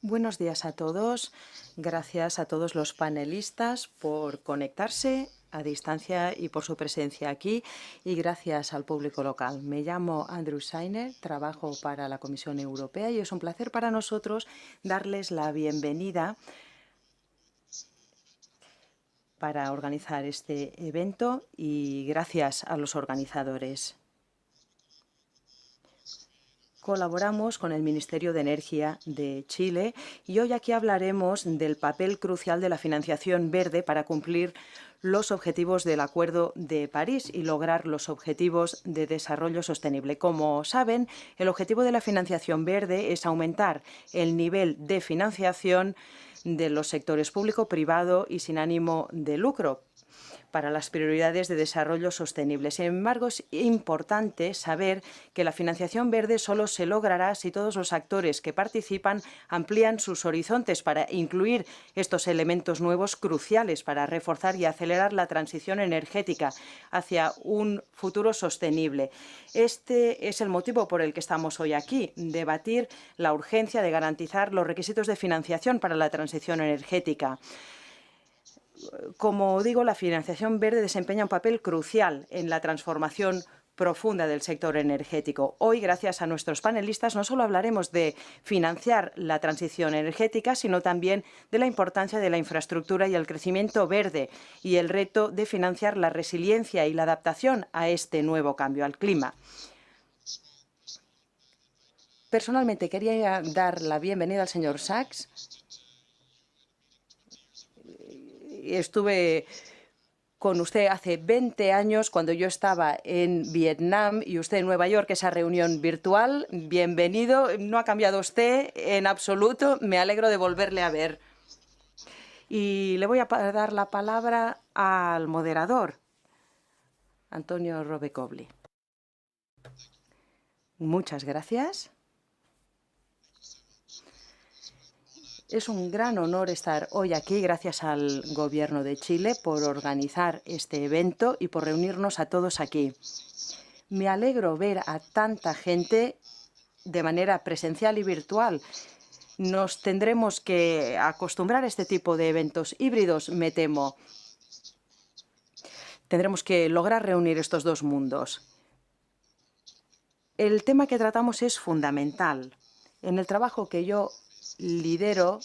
Buenos días a todos. Gracias a todos los panelistas por conectarse a distancia y por su presencia aquí, y gracias al público local. Me llamo Andrew Scheiner, trabajo para la Comisión Europea y es un placer para nosotros darles la bienvenida para organizar este evento, y gracias a los organizadores. Colaboramos con el Ministerio de Energía de Chile y hoy aquí hablaremos del papel crucial de la financiación verde para cumplir los objetivos del Acuerdo de París y lograr los objetivos de desarrollo sostenible. Como saben, el objetivo de la financiación verde es aumentar el nivel de financiación de los sectores público, privado y sin ánimo de lucro para las prioridades de desarrollo sostenible. Sin embargo, es importante saber que la financiación verde solo se logrará si todos los actores que participan amplían sus horizontes para incluir estos elementos nuevos cruciales para reforzar y acelerar la transición energética hacia un futuro sostenible. Este es el motivo por el que estamos hoy aquí, debatir la urgencia de garantizar los requisitos de financiación para la transición energética. Como digo, la financiación verde desempeña un papel crucial en la transformación profunda del sector energético. Hoy, gracias a nuestros panelistas, no solo hablaremos de financiar la transición energética, sino también de la importancia de la infraestructura y el crecimiento verde y el reto de financiar la resiliencia y la adaptación a este nuevo cambio al clima. Personalmente, quería dar la bienvenida al señor Sachs. Estuve con usted hace 20 años cuando yo estaba en Vietnam y usted en Nueva York, esa reunión virtual. Bienvenido. No ha cambiado usted en absoluto. Me alegro de volverle a ver. Y le voy a dar la palabra al moderador, Antonio Robecogli. Muchas gracias. Es un gran honor estar hoy aquí, gracias al Gobierno de Chile por organizar este evento y por reunirnos a todos aquí. Me alegro ver a tanta gente de manera presencial y virtual. Nos tendremos que acostumbrar a este tipo de eventos híbridos, me temo. Tendremos que lograr reunir estos dos mundos. El tema que tratamos es fundamental. En el trabajo que yo lidero,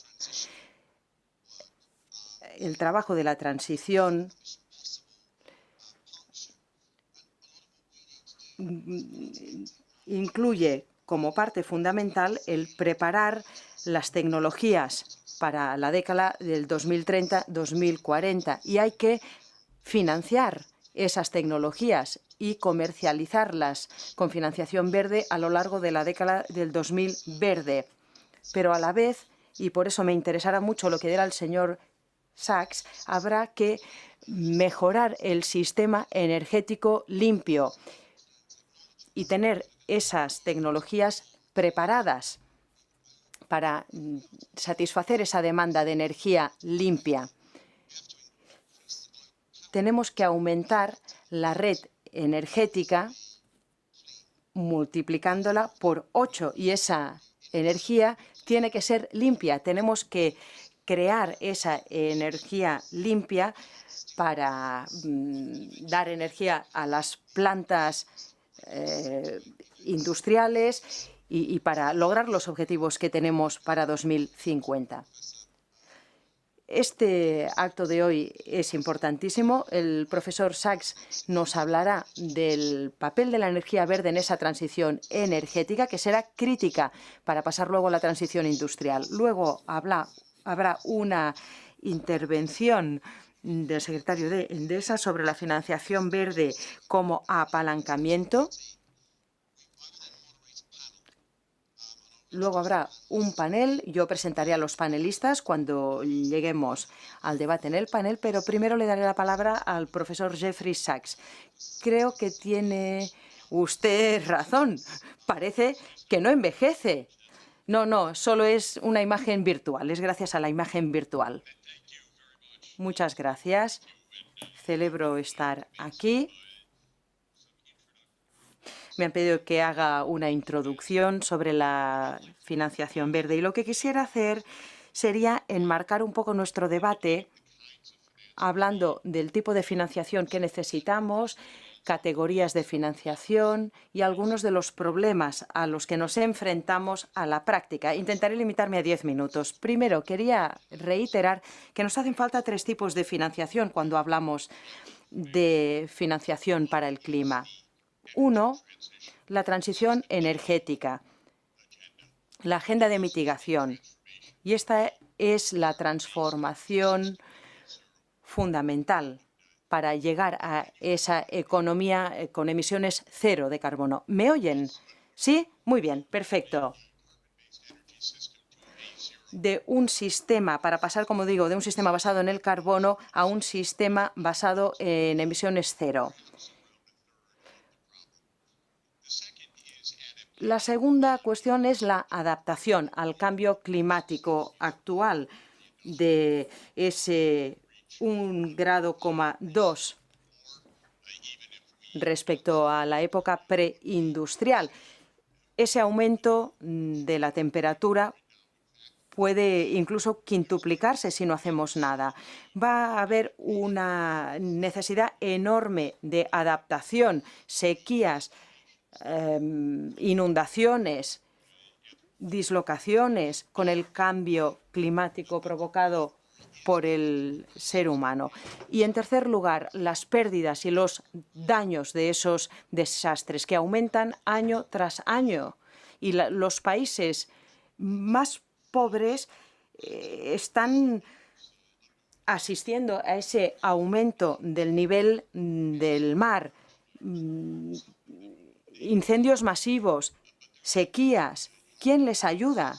el trabajo de la transición, incluye como parte fundamental el preparar las tecnologías para la década del 2030-2040, y hay que financiar esas tecnologías y comercializarlas con financiación verde a lo largo de la década del 2000 verde. Pero a la vez, y por eso me interesará mucho lo que dirá el señor Sachs, habrá que mejorar el sistema energético limpio y tener esas tecnologías preparadas para satisfacer esa demanda de energía limpia. Tenemos que aumentar la red energética multiplicándola por 8, y esa energía tiene que ser limpia. Tenemos que crear esa energía limpia para dar energía a las plantas industriales y para lograr los objetivos que tenemos para 2050. Este acto de hoy es importantísimo. El profesor Sachs nos hablará del papel de la energía verde en esa transición energética, que será crítica para pasar luego a la transición industrial. Luego habrá una intervención del secretario de Endesa sobre la financiación verde como apalancamiento. Luego habrá un panel. Yo presentaré a los panelistas cuando lleguemos al debate en el panel, pero primero le daré la palabra al profesor Jeffrey Sachs. Creo que tiene usted razón. Parece que no envejece. No, solo es una imagen virtual. Es gracias a la imagen virtual. Muchas gracias. Celebro estar aquí. Me han pedido que haga una introducción sobre la financiación verde y lo que quisiera hacer sería enmarcar un poco nuestro debate hablando del tipo de financiación que necesitamos, categorías de financiación y algunos de los problemas a los que nos enfrentamos a la práctica. Intentaré limitarme a 10 minutos. Primero, quería reiterar que nos hacen falta 3 tipos de financiación cuando hablamos de financiación para el clima. Uno, la transición energética, la agenda de mitigación. Y esta es la transformación fundamental para llegar a esa economía con emisiones cero de carbono. ¿Me oyen? ¿Sí? Muy bien, perfecto. De un sistema, para pasar, como digo, de un sistema basado en el carbono a un sistema basado en emisiones cero. La segunda cuestión es la adaptación al cambio climático actual de ese 1,2 grados respecto a la época preindustrial. Ese aumento de la temperatura puede incluso quintuplicarse si no hacemos nada. Va a haber una necesidad enorme de adaptación, sequías, inundaciones, dislocaciones con el cambio climático provocado por el ser humano. Y, en tercer lugar, las pérdidas y los daños de esos desastres que aumentan año tras año. Y los países más pobres están asistiendo a ese aumento del nivel del mar, incendios masivos, sequías. ¿Quién les ayuda?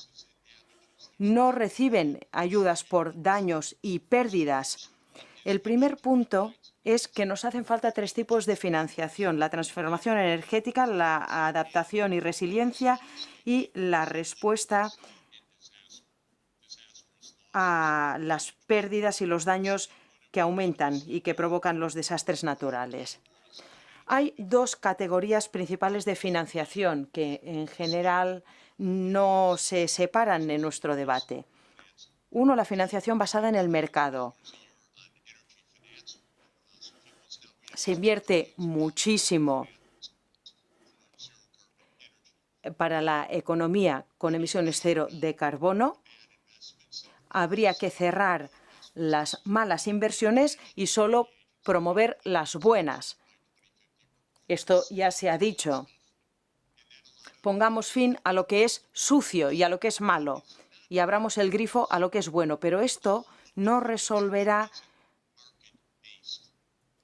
No reciben ayudas por daños y pérdidas. El primer punto es que nos hacen falta 3 tipos de financiación: la transformación energética, la adaptación y resiliencia y la respuesta a las pérdidas y los daños que aumentan y que provocan los desastres naturales. Hay 2 categorías principales de financiación que, en general, no se separan en nuestro debate. Uno, la financiación basada en el mercado. Se invierte muchísimo para la economía con emisiones cero de carbono. Habría que cerrar las malas inversiones y solo promover las buenas. Esto ya se ha dicho. Pongamos fin a lo que es sucio y a lo que es malo y abramos el grifo a lo que es bueno. Pero esto no resolverá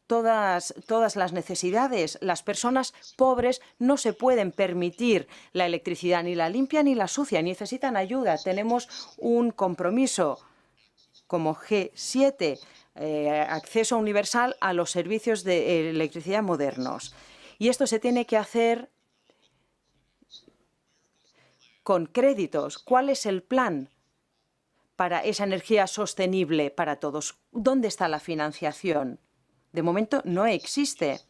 todas las necesidades. Las personas pobres no se pueden permitir la electricidad, ni la limpia ni la sucia, necesitan ayuda. Tenemos un compromiso como G7, acceso universal a los servicios de electricidad modernos. Y esto se tiene que hacer con créditos. ¿Cuál es el plan para esa energía sostenible para todos? ¿Dónde está la financiación? De momento no existe.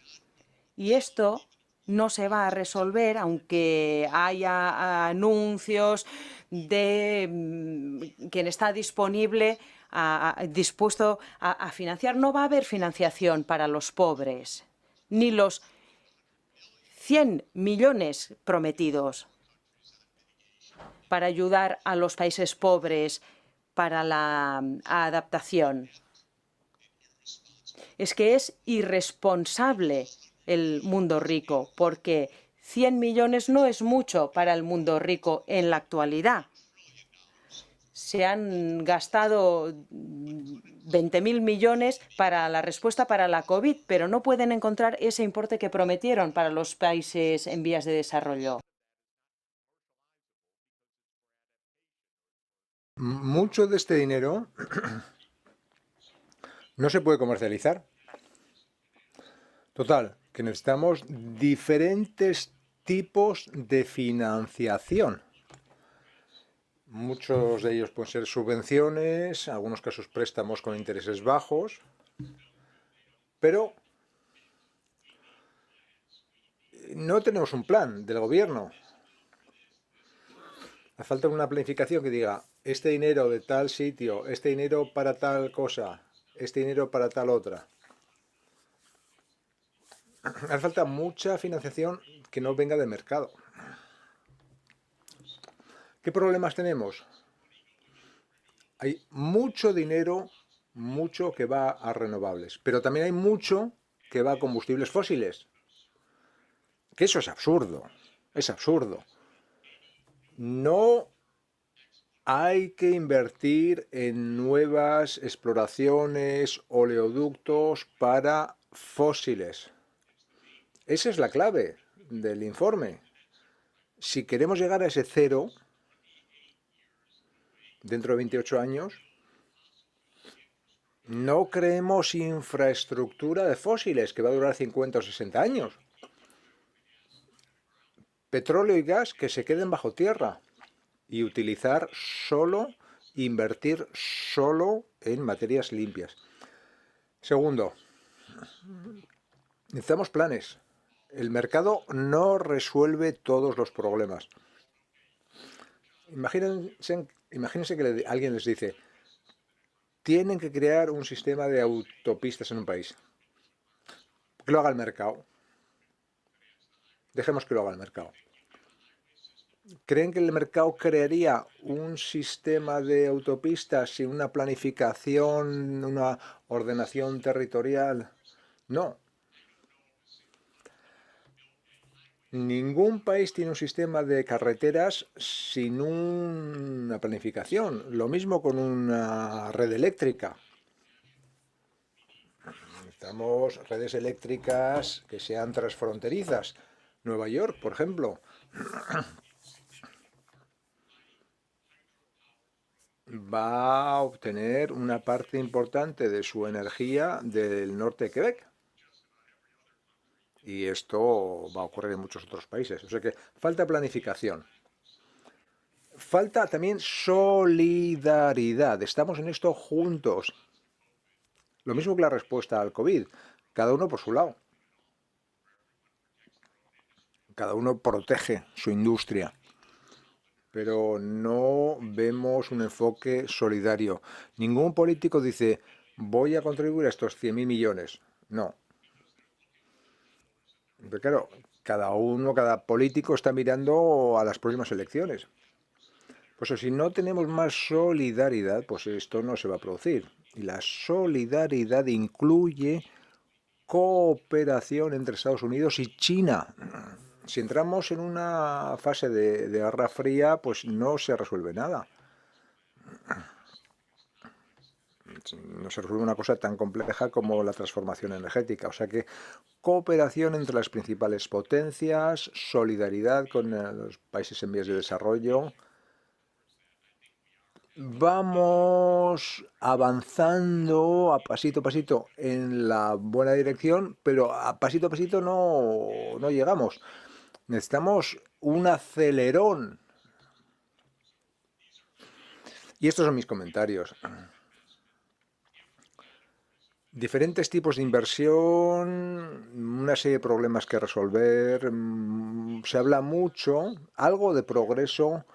Y esto no se va a resolver aunque haya anuncios de quien está dispuesto a financiar. No va a haber financiación para los pobres, ni los 100 millones prometidos para ayudar a los países pobres para la adaptación. Es que es irresponsable el mundo rico, porque 100 millones no es mucho para el mundo rico en la actualidad. Se han gastado 20.000 millones para la respuesta para la COVID, pero no pueden encontrar ese importe que prometieron para los países en vías de desarrollo. Mucho de este dinero no se puede comercializar. Total, que necesitamos diferentes tipos de financiación. Muchos de ellos pueden ser subvenciones, en algunos casos préstamos con intereses bajos, pero no tenemos un plan del gobierno. Hace falta una planificación que diga, este dinero de tal sitio, este dinero para tal cosa, este dinero para tal otra. Hace falta mucha financiación que no venga del mercado. ¿Qué problemas tenemos? Hay mucho dinero, mucho que va a renovables, pero también hay mucho que va a combustibles fósiles. Que eso es absurdo, es absurdo. No hay que invertir en nuevas exploraciones, oleoductos para fósiles. Esa es la clave del informe. Si queremos llegar a ese cero dentro de 28 años, no creemos infraestructura de fósiles que va a durar 50 o 60 años. Petróleo y gas que se queden bajo tierra y utilizar solo, invertir solo en materias limpias. Segundo, necesitamos planes. El mercado no resuelve todos los problemas. Imagínense que alguien les dice, tienen que crear un sistema de autopistas en un país. Que lo haga el mercado. Dejemos que lo haga el mercado. ¿Creen que el mercado crearía un sistema de autopistas sin una planificación, una ordenación territorial? No. Ningún país tiene un sistema de carreteras sin una planificación. Lo mismo con una red eléctrica. Necesitamos redes eléctricas que sean transfronterizas. Nueva York, por ejemplo, va a obtener una parte importante de su energía del norte de Quebec. Y esto va a ocurrir en muchos otros países. O sea que falta planificación. Falta también solidaridad. Estamos en esto juntos. Lo mismo que la respuesta al COVID. Cada uno por su lado. Cada uno protege su industria. Pero no vemos un enfoque solidario. Ningún político dice, voy a contribuir a estos 100.000 millones. No. Pero claro, cada político está mirando a las próximas elecciones. Pues si no tenemos más solidaridad, pues esto no se va a producir. Y la solidaridad incluye cooperación entre Estados Unidos y China. Si entramos en una fase de guerra fría, pues no se resuelve nada. No se resuelve una cosa tan compleja como la transformación energética. O sea que cooperación entre las principales potencias, solidaridad con los países en vías de desarrollo. Vamos avanzando a pasito en la buena dirección, pero a pasito no llegamos. Necesitamos un acelerón. Y estos son mis comentarios. Diferentes tipos de inversión, una serie de problemas que resolver. Se habla mucho, algo de progreso,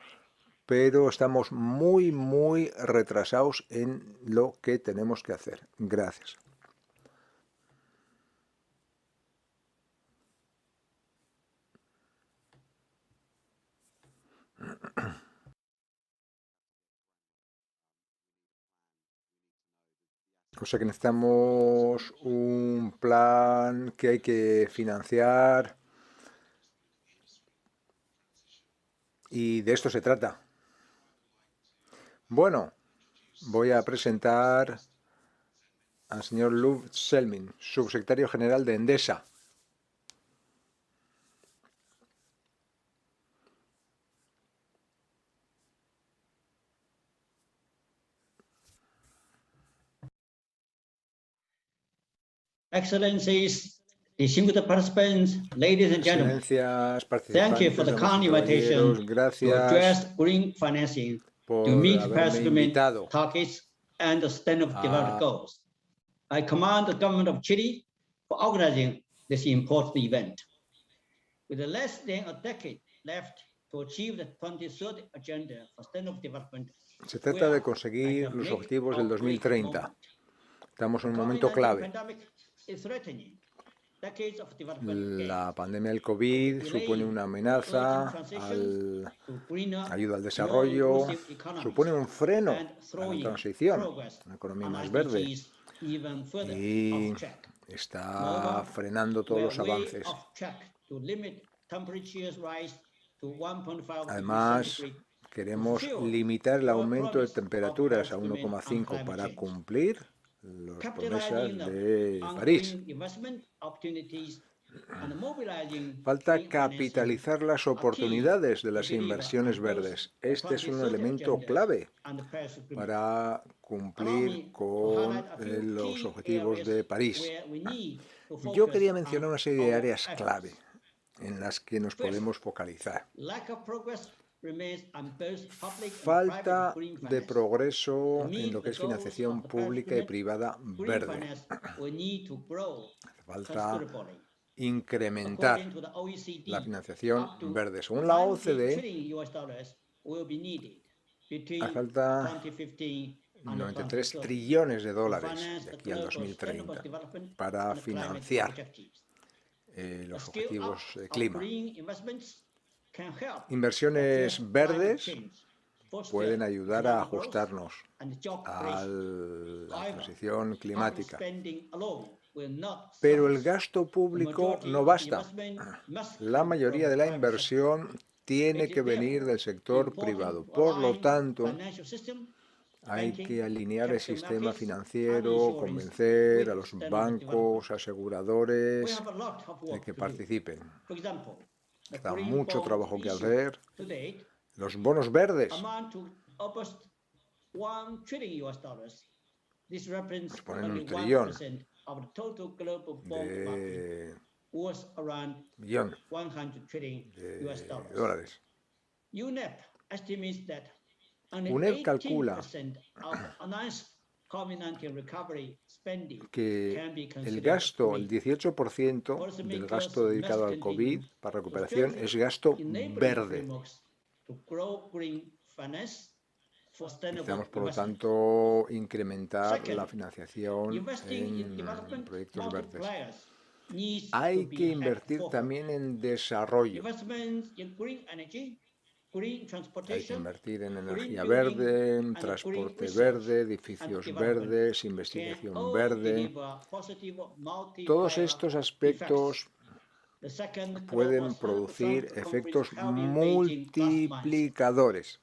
pero estamos muy retrasados en lo que tenemos que hacer. Gracias. O sea que necesitamos un plan que hay que financiar y de esto se trata. Bueno, voy a presentar al señor Lou Selmin, subsecretario general de Endesa. Excellencies, distinguished participants, ladies and gentlemen, thank you for the kind invitation to address green financing to meet Paris Agreement targets and the Sustainable Development Goals. I commend the government of Chile for organizing this important event. with less than a decade left to achieve the 2030 Agenda for Sustainable Development. Se trata de conseguir los objetivos del 2030. Estamos en un momento clave. La pandemia del COVID supone una amenaza a la ayuda al desarrollo, supone un freno a la transición a una economía más verde y está frenando todos los avances. Además, queremos limitar el aumento de temperaturas a 1,5 para cumplir las promesas de París. Falta capitalizar las oportunidades de las inversiones verdes. Este es un elemento clave para cumplir con los objetivos de París. Yo quería mencionar una serie de áreas clave en las que nos podemos focalizar. Falta de progreso en lo que es financiación pública y privada verde. Falta incrementar la financiación verde. Según la OCDE, hace falta 93 trillones de dólares de aquí al 2030 para financiar los objetivos de clima. Inversiones verdes pueden ayudar a ajustarnos a la transición climática. Pero el gasto público no basta. La mayoría de la inversión tiene que venir del sector privado. Por lo tanto, hay que alinear el sistema financiero, convencer a los bancos, aseguradores de que participen. Está mucho trabajo que hacer. Los bonos verdes nos ponen un trillón de dólares. UNEP calcula que el gasto, el 18% del gasto dedicado al COVID para recuperación es gasto verde. Necesitamos, por lo tanto, incrementar la financiación en proyectos verdes. Hay que invertir también en desarrollo. Hay que invertir en energía verde, en transporte verde, edificios verdes, investigación verde. Todos estos aspectos pueden producir efectos multiplicadores.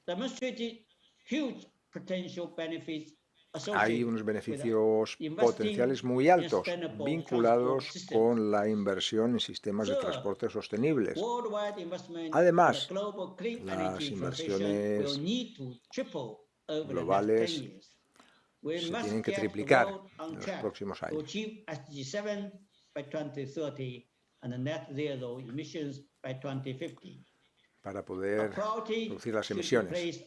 Hay unos beneficios potenciales muy altos vinculados con la inversión en sistemas de transporte sostenibles. Además, las inversiones globales se tienen que triplicar en los próximos años para poder reducir las emisiones.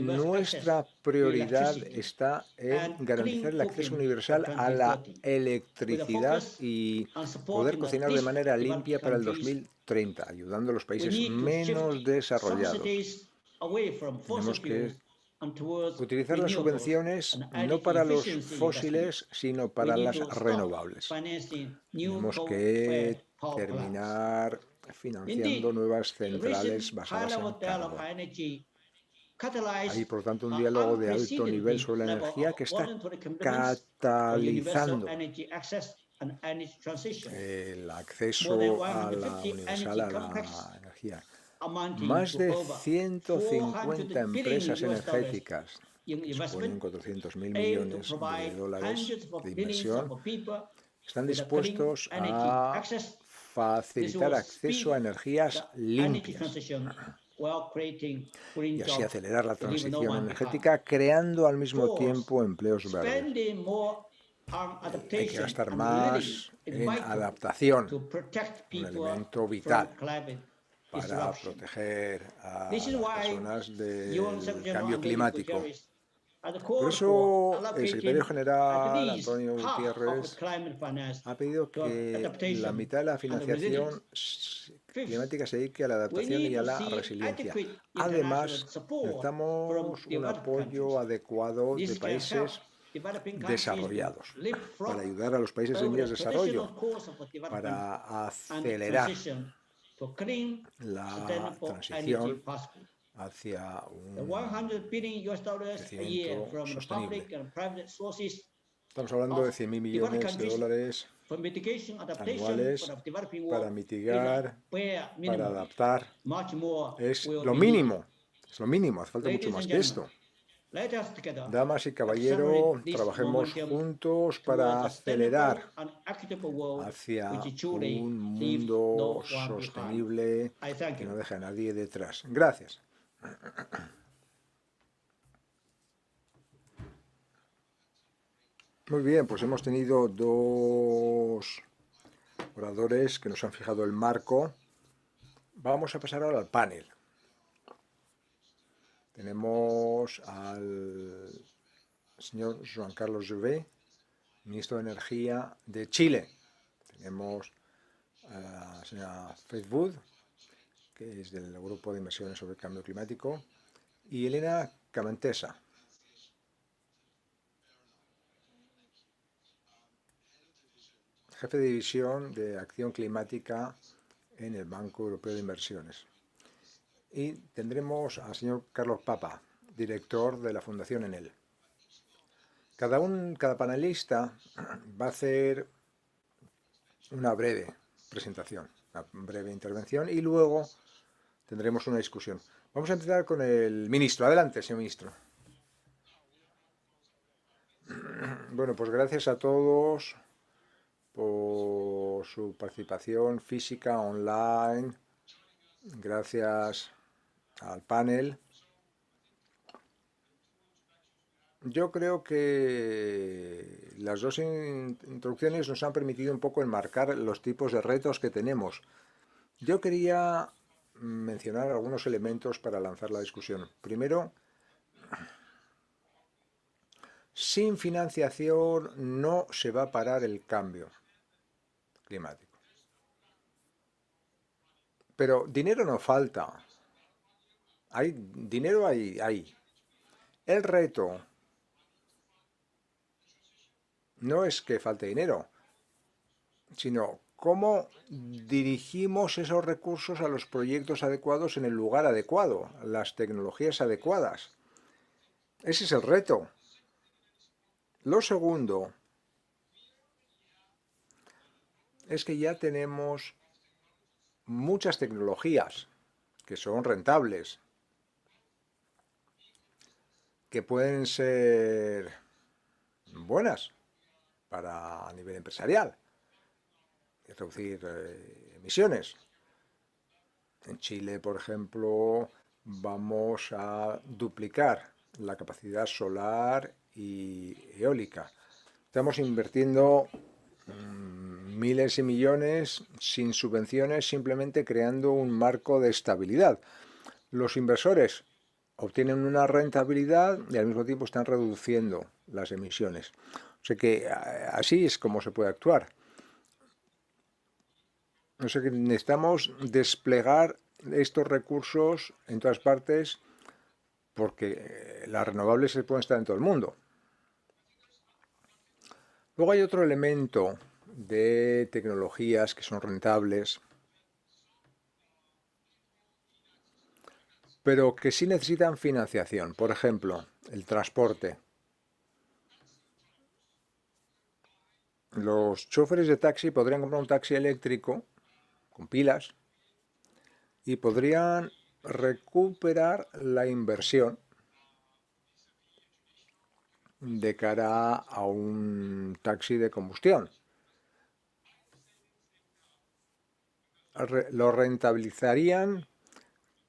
Nuestra prioridad está en garantizar el acceso universal a la electricidad y poder cocinar de manera limpia para el 2030, ayudando a los países menos desarrollados. Tenemos que utilizar las subvenciones no para los fósiles, sino para las renovables. Tenemos que terminar financiando nuevas centrales basadas en carbón. Hay, por lo tanto, un diálogo de alto nivel sobre la energía que está catalizando el acceso a la universal a la energía. Más de 150 empresas energéticas que disponen 400.000 millones de dólares de inversión están dispuestos a facilitar acceso a energías limpias y así acelerar la transición energética, creando al mismo tiempo empleos verdes. Hay que gastar más en adaptación, un elemento vital para proteger a las personas del cambio climático. Por eso, el secretario general, Antonio Gutiérrez, ha pedido que la mitad de la financiación climática se dedique a la adaptación y a la resiliencia. Además, necesitamos un apoyo adecuado de países desarrollados para ayudar a los países en vías de desarrollo, para acelerar la transición hacia un crecimiento sostenible. Estamos hablando de 100.000 millones de dólares anuales para mitigar, para adaptar. Es lo mínimo, hace falta mucho más que esto. Damas y caballeros, trabajemos juntos para acelerar hacia un mundo sostenible que no deje a nadie detrás. Gracias. Muy bien, pues hemos tenido dos oradores que nos han fijado el marco. Vamos a pasar ahora al panel. Tenemos al señor Joan Carlos Jové, ministro de Energía de Chile. Tenemos a la señora Faith Wood, que es del Grupo de Inversiones sobre el Cambio Climático, y Elena Camantesa, jefe de división de Acción Climática en el Banco Europeo de Inversiones. Y tendremos al señor Carlos Papa, director de la Fundación Enel. Cada panelista va a hacer una breve presentación, una breve intervención, y luego tendremos una discusión. Vamos a empezar con el ministro. Adelante, señor ministro. Bueno, pues gracias a todos por su participación física online. Gracias al panel. Yo creo que las dos introducciones nos han permitido un poco enmarcar los tipos de retos que tenemos. Yo quería mencionar algunos elementos para lanzar la discusión. Primero, sin financiación no se va a parar el cambio climático. Pero dinero no falta. Dinero hay. El reto no es que falte dinero, sino cómo dirigimos esos recursos a los proyectos adecuados en el lugar adecuado, las tecnologías adecuadas. Ese es el reto. Lo segundo es que ya tenemos muchas tecnologías que son rentables, que pueden ser buenas a nivel empresarial, reducir emisiones. En Chile, por ejemplo, vamos a duplicar la capacidad solar y eólica. Estamos invirtiendo miles de millones sin subvenciones, simplemente creando un marco de estabilidad. Los inversores obtienen una rentabilidad y al mismo tiempo están reduciendo las emisiones. O sea que así es como se puede actuar. O sea que necesitamos desplegar estos recursos en todas partes porque las renovables se pueden estar en todo el mundo. Luego hay otro elemento de tecnologías que son rentables, pero que sí necesitan financiación. Por ejemplo, el transporte. Los choferes de taxi podrían comprar un taxi eléctrico con pilas y podrían recuperar la inversión de cara a un taxi de combustión. Lo rentabilizarían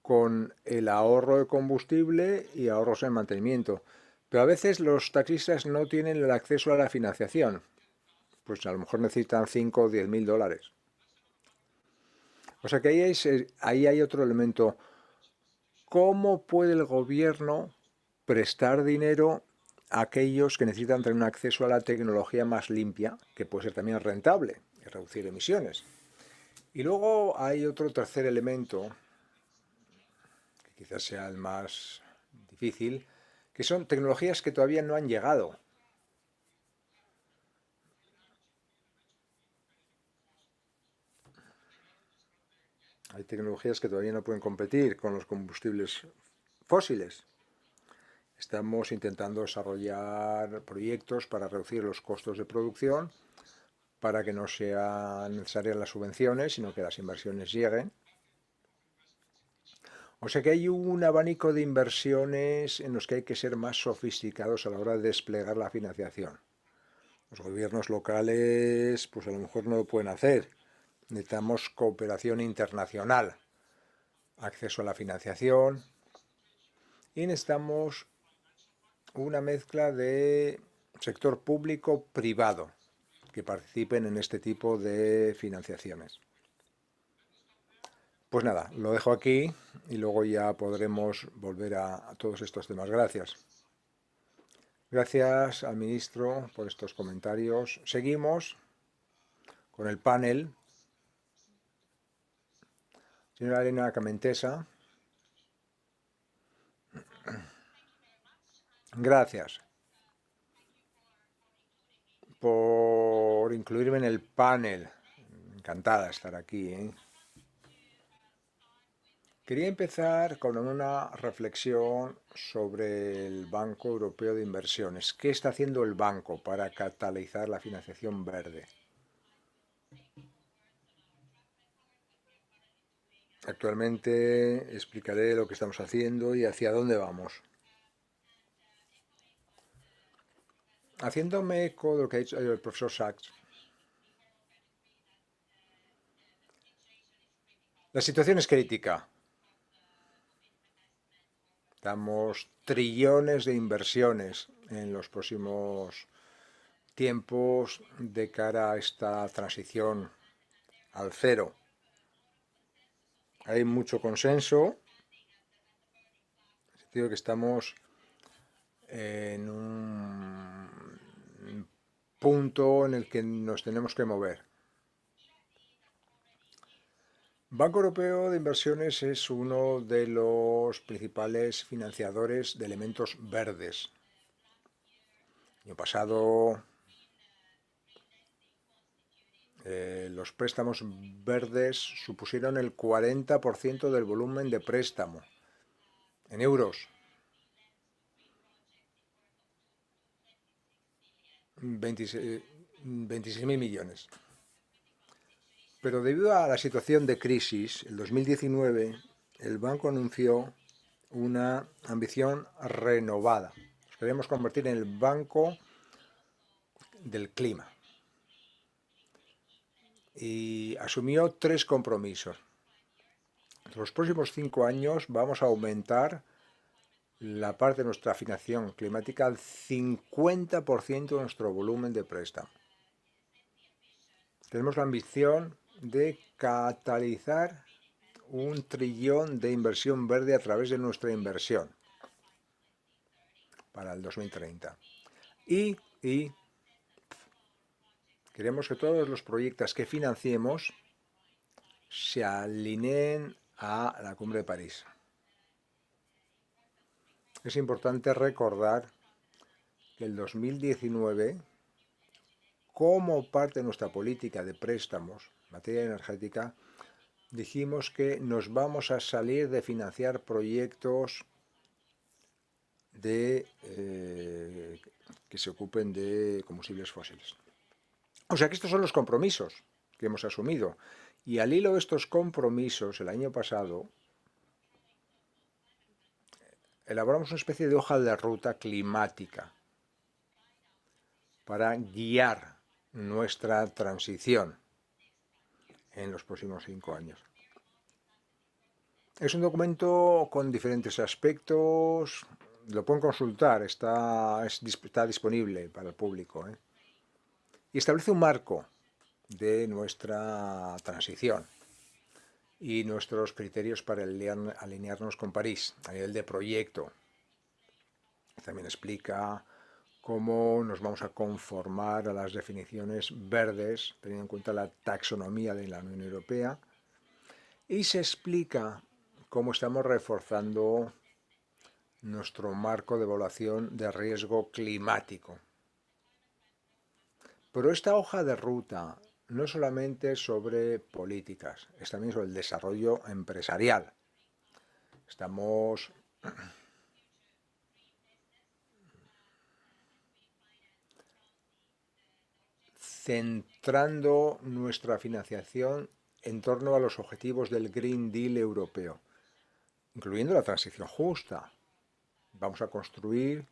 con el ahorro de combustible y ahorros en mantenimiento. Pero a veces los taxistas no tienen el acceso a la financiación. Pues a lo mejor necesitan 5 o 10.000 dólares. O sea que ahí hay otro elemento. ¿Cómo puede el gobierno prestar dinero a aquellos que necesitan tener un acceso a la tecnología más limpia, que puede ser también rentable y reducir emisiones? Y luego hay otro tercer elemento, que quizás sea el más difícil, que son tecnologías que todavía no han llegado. Hay tecnologías que todavía no pueden competir con los combustibles fósiles. Estamos intentando desarrollar proyectos para reducir los costos de producción, para que no sean necesarias las subvenciones, sino que las inversiones lleguen. O sea que hay un abanico de inversiones en los que hay que ser más sofisticados a la hora de desplegar la financiación. Los gobiernos locales, pues a lo mejor no lo pueden hacer. Necesitamos cooperación internacional, acceso a la financiación y necesitamos una mezcla de sector público-privado que participen en este tipo de financiaciones. Pues nada, lo dejo aquí y luego ya podremos volver a todos estos temas. Gracias. Gracias al ministro por estos comentarios. Seguimos con el panel. Señora Elena Camentesa. Gracias por incluirme en el panel. Encantada de estar aquí, ¿eh? Quería empezar con una reflexión sobre el Banco Europeo de Inversiones. ¿Qué está haciendo el banco para catalizar la financiación verde? Actualmente explicaré lo que estamos haciendo y hacia dónde vamos. Haciéndome eco de lo que ha dicho el profesor Sachs, la situación es crítica. Damos trillones de inversiones en los próximos tiempos de cara a esta transición al cero. Hay mucho consenso, en el sentido de que estamos en un punto en el que nos tenemos que mover. Banco Europeo de Inversiones es uno de los principales financiadores de elementos verdes. El año pasado los préstamos verdes supusieron el 40% del volumen de préstamo en euros. 26.000 millones. Pero debido a la situación de crisis, en 2019 el banco anunció una ambición renovada. Nos queremos convertir en el banco del clima. Y asumió 3 compromisos. En los próximos 5 años vamos a aumentar la parte de nuestra financiación climática al 50% de nuestro volumen de préstamo. Tenemos la ambición de catalizar 1 trillón de inversión verde a través de nuestra inversión para el 2030. Y queremos que todos los proyectos que financiemos se alineen a la Cumbre de París. Es importante recordar que el 2019, como parte de nuestra política de préstamos en materia energética, dijimos que nos vamos a salir de financiar proyectos que se ocupen de combustibles fósiles. O sea que estos son los compromisos que hemos asumido. Y al hilo de estos compromisos, el año pasado, elaboramos una especie de hoja de ruta climática para guiar nuestra transición en los próximos 5 años. Es un documento con diferentes aspectos, lo pueden consultar, está disponible para el público, ¿eh? Y establece un marco de nuestra transición y nuestros criterios para alinearnos con París a nivel de proyecto. También explica cómo nos vamos a conformar a las definiciones verdes, teniendo en cuenta la taxonomía de la Unión Europea, y se explica cómo estamos reforzando nuestro marco de evaluación de riesgo climático. Pero esta hoja de ruta no es solamente sobre políticas, es también sobre el desarrollo empresarial. Estamos centrando nuestra financiación en torno a los objetivos del Green Deal europeo, incluyendo la transición justa. Vamos a construir,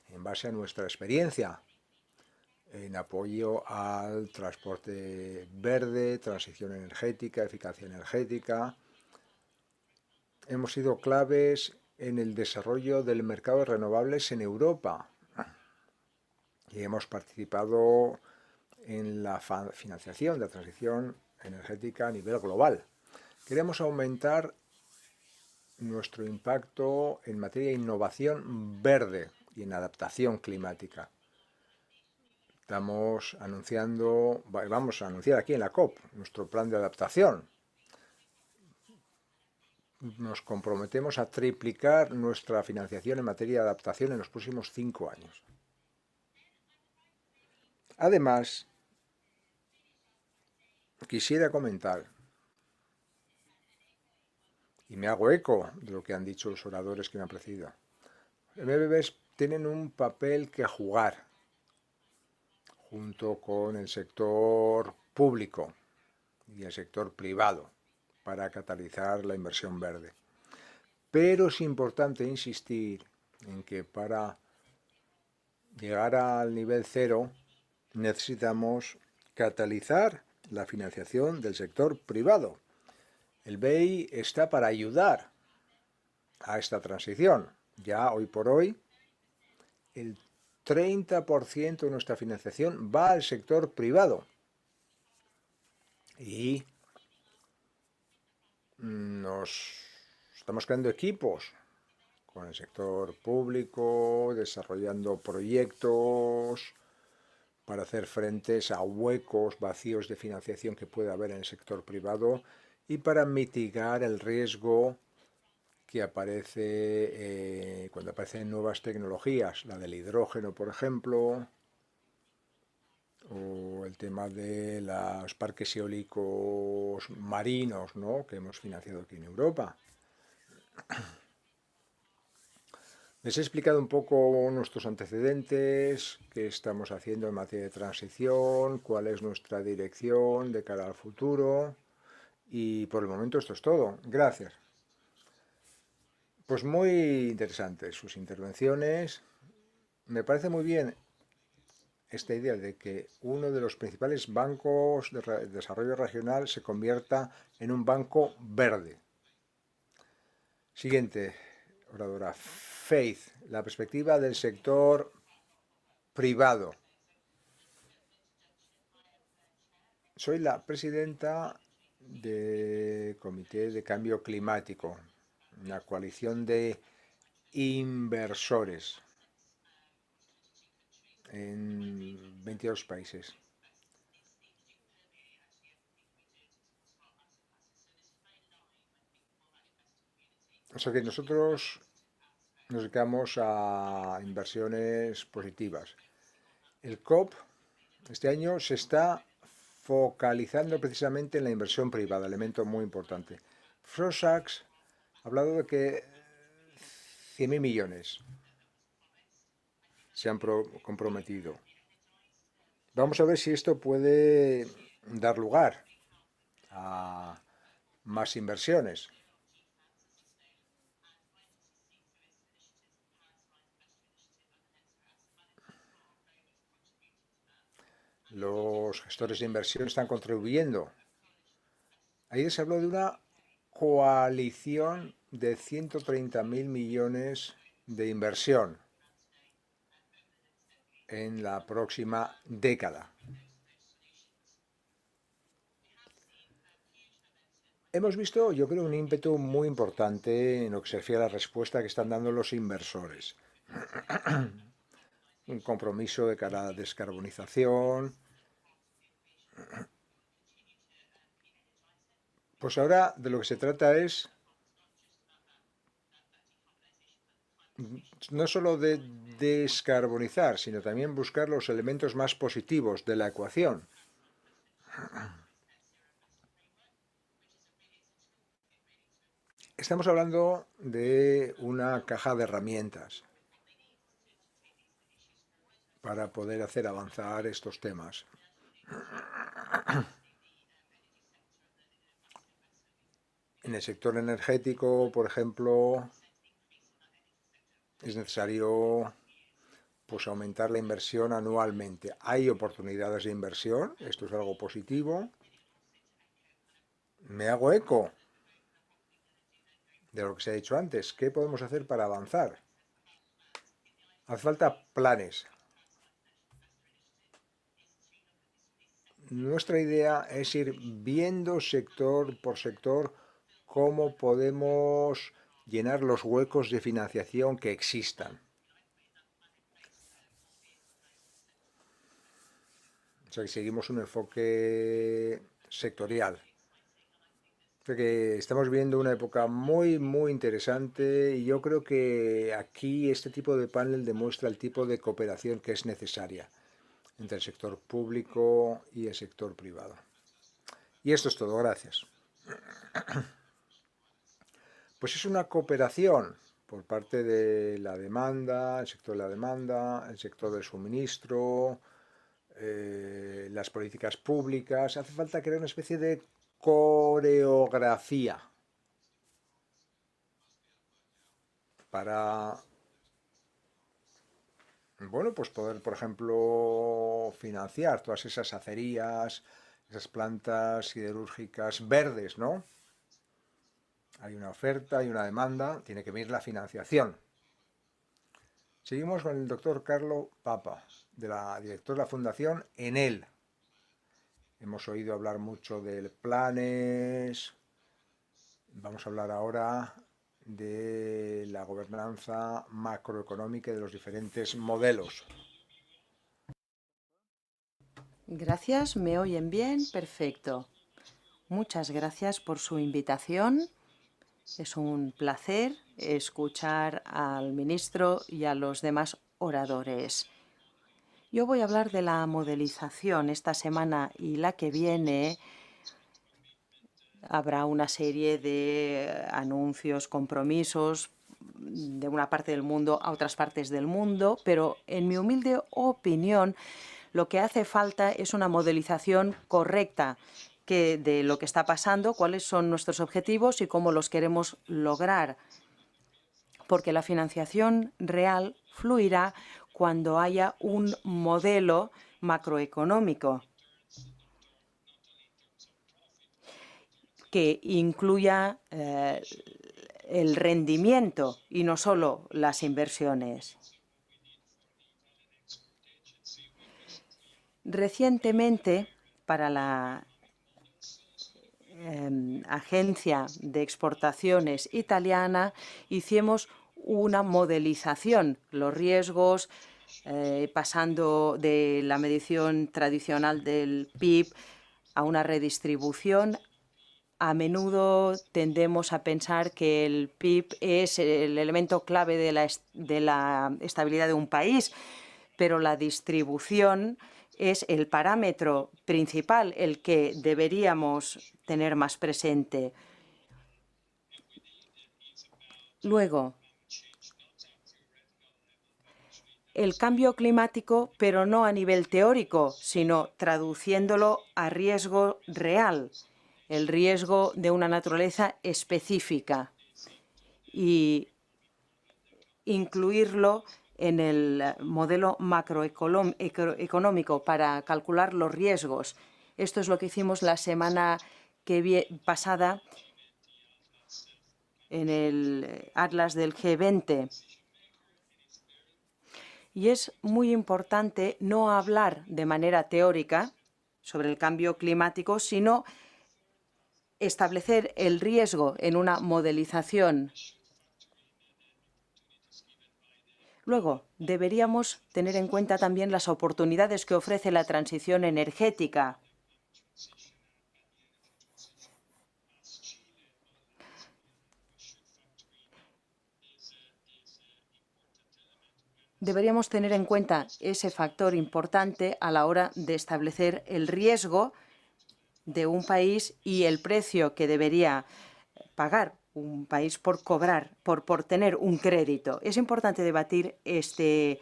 en base a nuestra experiencia, en apoyo al transporte verde, transición energética, eficacia energética. Hemos sido claves en el desarrollo del mercado de renovables en Europa y hemos participado en la financiación de la transición energética a nivel global. Queremos aumentar nuestro impacto en materia de innovación verde y en adaptación climática. Vamos a anunciar aquí en la COP nuestro plan de adaptación. Nos comprometemos a triplicar nuestra financiación en materia de adaptación en los próximos 5 años. Además, quisiera comentar, y me hago eco de lo que han dicho los oradores que me han precedido, los MBBs tienen un papel que jugar junto con el sector público y el sector privado para catalizar la inversión verde. Pero es importante insistir en que para llegar al nivel cero necesitamos catalizar la financiación del sector privado. El BEI está para ayudar a esta transición. Ya hoy por hoy, el 30% de nuestra financiación va al sector privado. Y nos estamos creando equipos con el sector público, desarrollando proyectos para hacer frentes a huecos, vacíos de financiación que pueda haber en el sector privado y para mitigar el riesgo que aparece cuando aparecen nuevas tecnologías, la del hidrógeno, por ejemplo, o el tema de los parques eólicos marinos, ¿no?, que hemos financiado aquí en Europa. Les he explicado un poco nuestros antecedentes, qué estamos haciendo en materia de transición, cuál es nuestra dirección de cara al futuro, y por el momento esto es todo. Gracias. Pues muy interesantes sus intervenciones. Me parece muy bien esta idea de que uno de los principales bancos de desarrollo regional se convierta en un banco verde. Siguiente oradora. Faith, la perspectiva del sector privado. Soy la presidenta del Comité de Cambio Climático, una coalición de inversores en 22 países. O sea que nosotros nos dedicamos a inversiones positivas. El COP este año se está focalizando precisamente en la inversión privada, elemento muy importante. Frosax ha hablado de que 100.000 millones se han comprometido. Vamos a ver si esto puede dar lugar a más inversiones. Los gestores de inversión están contribuyendo. Ahí se habló de una coalición de 130.000 millones de inversión en la próxima década. Hemos visto, yo creo, un ímpetu muy importante en lo que se refiere a la respuesta que están dando los inversores. un compromiso de cara a la descarbonización. Pues ahora de lo que se trata es no solo de descarbonizar, sino también buscar los elementos más positivos de la ecuación. Estamos hablando de una caja de herramientas para poder hacer avanzar estos temas. En el sector energético, por ejemplo, es necesario pues aumentar la inversión anualmente. Hay oportunidades de inversión, esto es algo positivo. Me hago eco de lo que se ha dicho antes. ¿Qué podemos hacer para avanzar? Hace falta planes. Nuestra idea es ir viendo sector por sector cómo podemos llenar los huecos de financiación que existan. O sea que seguimos un enfoque sectorial. Que estamos viendo una época muy interesante y yo creo que aquí este tipo de panel demuestra el tipo de cooperación que es necesaria entre el sector público y el sector privado. Y esto es todo, gracias. Pues es una cooperación por parte de la demanda, el sector de la demanda, el sector del suministro, las políticas públicas. Hace falta crear una especie de coreografía para, bueno, pues poder, por ejemplo, financiar todas esas acerías, esas plantas siderúrgicas verdes, ¿no? Hay una oferta, hay una demanda, tiene que venir la financiación. Seguimos con el doctor Carlo Papa, director de la Fundación Enel. Hemos oído hablar mucho de planes. Vamos a hablar ahora de la gobernanza macroeconómica y de los diferentes modelos. Gracias, ¿me oyen bien? Perfecto. Muchas gracias por su invitación. Es un placer escuchar al ministro y a los demás oradores. Yo voy a hablar de la modelización. Esta semana y la que viene habrá una serie de anuncios, compromisos de una parte del mundo a otras partes del mundo, pero en mi humilde opinión lo que hace falta es una modelización correcta de lo que está pasando, cuáles son nuestros objetivos y cómo los queremos lograr, porque la financiación real fluirá cuando haya un modelo macroeconómico que incluya el rendimiento y no solo las inversiones. Recientemente, para la agencia de exportaciones italiana, hicimos una modelización, los riesgos, pasando de la medición tradicional del PIB a una redistribución. A menudo tendemos a pensar que el PIB es el elemento clave de la estabilidad de un país, pero la distribución es el parámetro principal, el que deberíamos tener más presente. Luego, el cambio climático, pero no a nivel teórico, sino traduciéndolo a riesgo real, el riesgo de una naturaleza específica y incluirlo en el modelo macroeconómico para calcular los riesgos. Esto es lo que hicimos la semana pasada en el Atlas del G20. Y es muy importante no hablar de manera teórica sobre el cambio climático, sino establecer el riesgo en una modelización Luego, deberíamos tener en cuenta también las oportunidades que ofrece la transición energética. Deberíamos tener en cuenta ese factor importante a la hora de establecer el riesgo de un país y el precio que debería pagar un país por tener un crédito. Es importante debatir este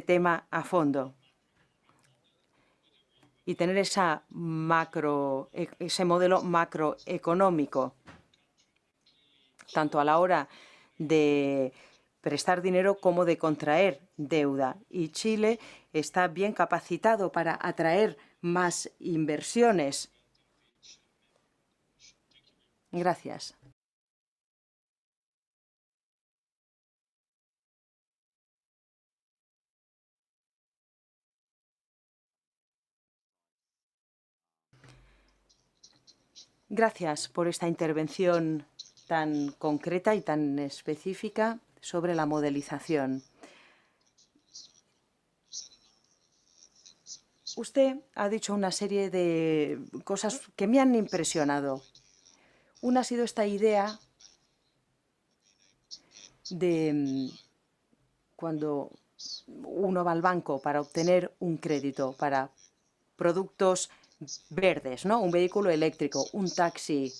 tema a fondo y tener ese modelo macroeconómico, tanto a la hora de prestar dinero como de contraer deuda. Y Chile está bien capacitado para atraer más inversiones. Gracias. Gracias por esta intervención tan concreta y tan específica sobre la modelización. Usted ha dicho una serie de cosas que me han impresionado. Una ha sido esta idea de cuando uno va al banco para obtener un crédito para productos verdes, ¿no? Un vehículo eléctrico, un taxi,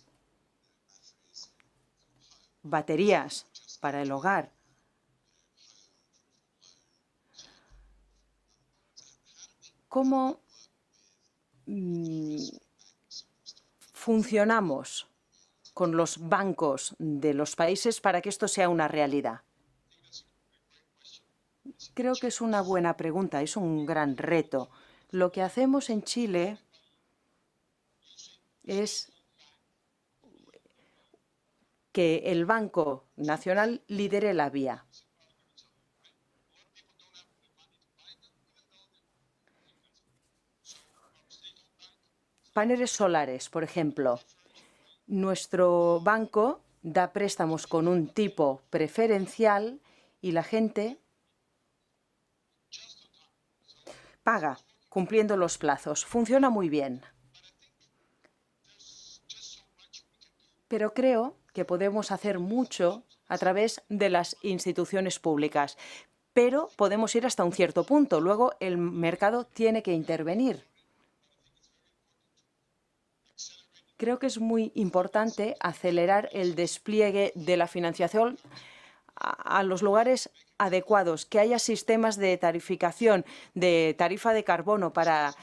baterías para el hogar. ¿Cómo funcionamos con los bancos de los países para que esto sea una realidad? Creo que es una buena pregunta, es un gran reto. Lo que hacemos en Chile es que el Banco Nacional lidere la vía. Paneles solares, por ejemplo. Nuestro banco da préstamos con un tipo preferencial y la gente paga cumpliendo los plazos. Funciona muy bien. Pero creo que podemos hacer mucho a través de las instituciones públicas. Pero podemos ir hasta un cierto punto. Luego el mercado tiene que intervenir. Creo que es muy importante acelerar el despliegue de la financiación a los lugares adecuados, que haya sistemas de tarificación, de tarifa de carbono para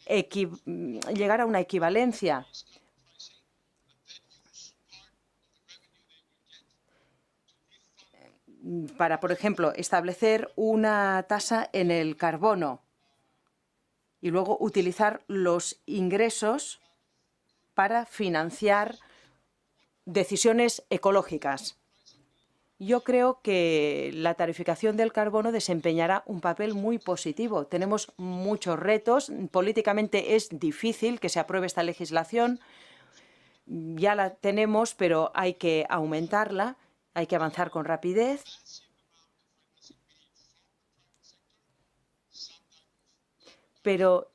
llegar a una equivalencia. Para, por ejemplo, establecer una tasa en el carbono y luego utilizar los ingresos para financiar decisiones ecológicas. Yo creo que la tarificación del carbono desempeñará un papel muy positivo. Tenemos muchos retos. Políticamente es difícil que se apruebe esta legislación. Ya la tenemos, pero hay que aumentarla, hay que avanzar con rapidez. Pero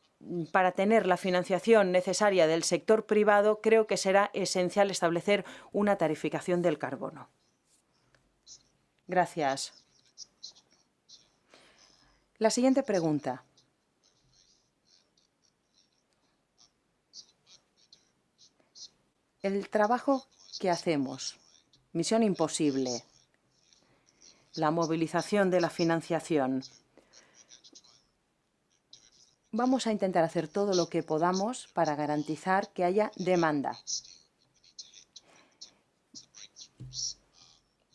para tener la financiación necesaria del sector privado, creo que será esencial establecer una tarificación del carbono. Gracias. La siguiente pregunta. El trabajo que hacemos, Misión Imposible, la movilización de la financiación. Vamos a intentar hacer todo lo que podamos para garantizar que haya demanda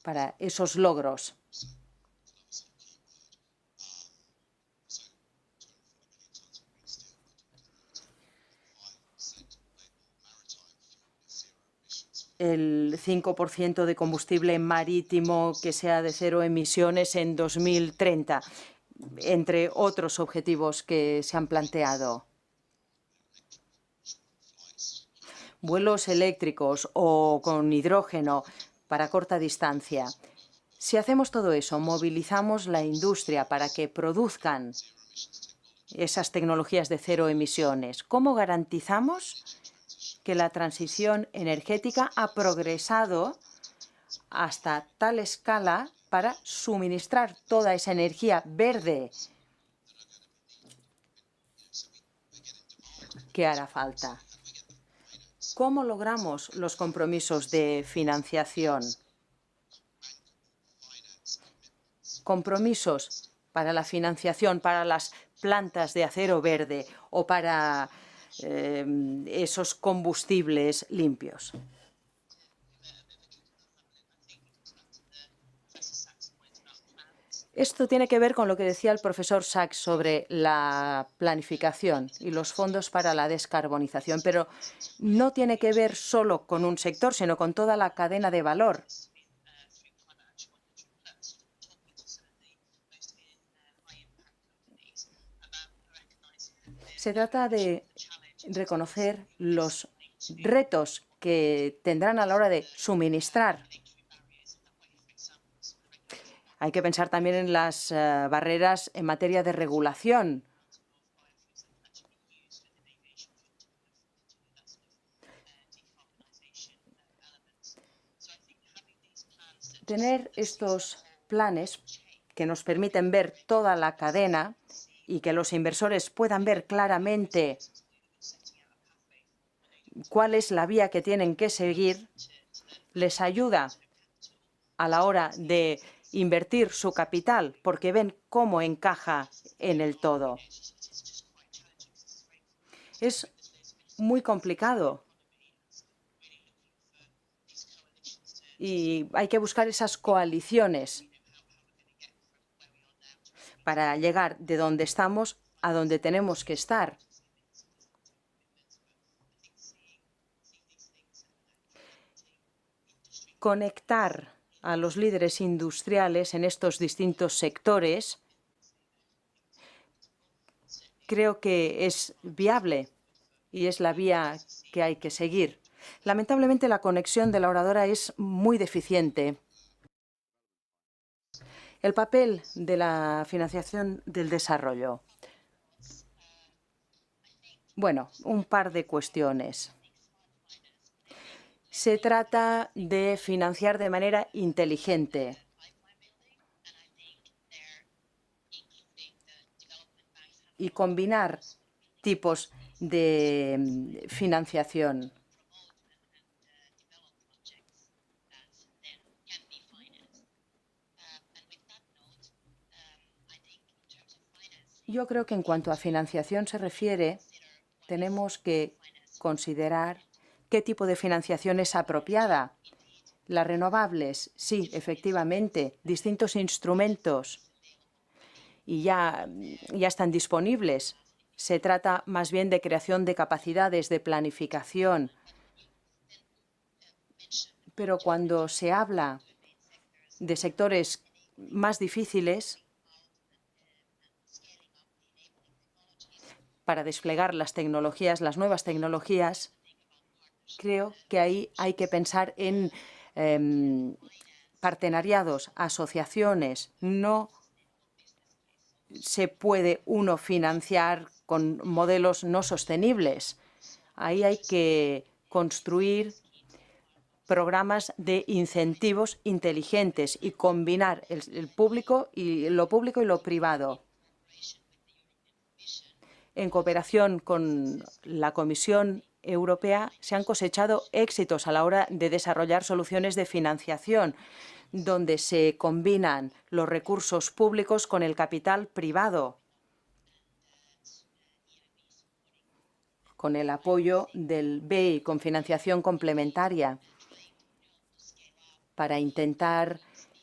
para esos logros. El 5% de combustible marítimo que sea de cero emisiones en 2030, entre otros objetivos que se han planteado. Vuelos eléctricos o con hidrógeno para corta distancia. Si hacemos todo eso, movilizamos la industria para que produzcan esas tecnologías de cero emisiones, ¿cómo garantizamos que la transición energética ha progresado hasta tal escala para suministrar toda esa energía verde que hará falta? ¿Cómo logramos los compromisos de financiación? Compromisos para la financiación, para las plantas de acero verde o para esos combustibles limpios. Esto tiene que ver con lo que decía el profesor Sachs sobre la planificación y los fondos para la descarbonización, pero no tiene que ver solo con un sector, sino con toda la cadena de valor. Se trata de reconocer los retos que tendrán a la hora de suministrar. Hay que pensar también en las barreras en materia de regulación. Tener estos planes que nos permiten ver toda la cadena y que los inversores puedan ver claramente cuál es la vía que tienen que seguir, les ayuda a la hora de invertir su capital porque ven cómo encaja en el todo. Es muy complicado y hay que buscar esas coaliciones para llegar de donde estamos a donde tenemos que estar. Conectar a los líderes industriales en estos distintos sectores creo que es viable y es la vía que hay que seguir. Lamentablemente, la conexión de la oradora es muy deficiente. El papel de la financiación del desarrollo. Bueno, un par de cuestiones. Se trata de financiar de manera inteligente. Y combinar tipos de financiación. Yo creo que en cuanto a financiación se refiere, tenemos que considerar qué tipo de financiación es apropiada. Las renovables, sí, efectivamente, distintos instrumentos y ya están disponibles. Se trata más bien de creación de capacidades de planificación. Pero cuando se habla de sectores más difíciles, para desplegar las tecnologías, las nuevas tecnologías, creo que ahí hay que pensar en partenariados, asociaciones. No se puede uno financiar con modelos no sostenibles. Ahí hay que construir programas de incentivos inteligentes y combinar lo público y lo privado. En cooperación con la Comisión Europea se han cosechado éxitos a la hora de desarrollar soluciones de financiación, donde se combinan los recursos públicos con el capital privado, con el apoyo del BEI, con financiación complementaria, para intentar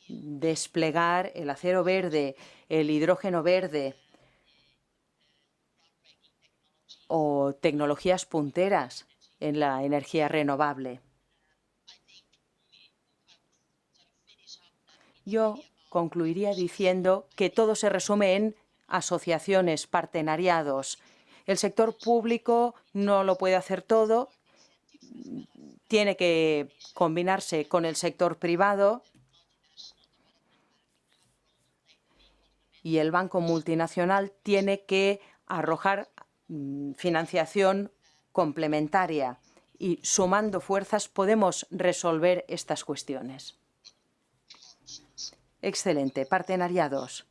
desplegar el acero verde, el hidrógeno verde, o tecnologías punteras en la energía renovable. Yo concluiría diciendo que todo se resume en asociaciones, partenariados. El sector público no lo puede hacer todo, tiene que combinarse con el sector privado y el banco multinacional tiene que arrojar financiación complementaria y sumando fuerzas podemos resolver estas cuestiones. Excelente. Partenariados.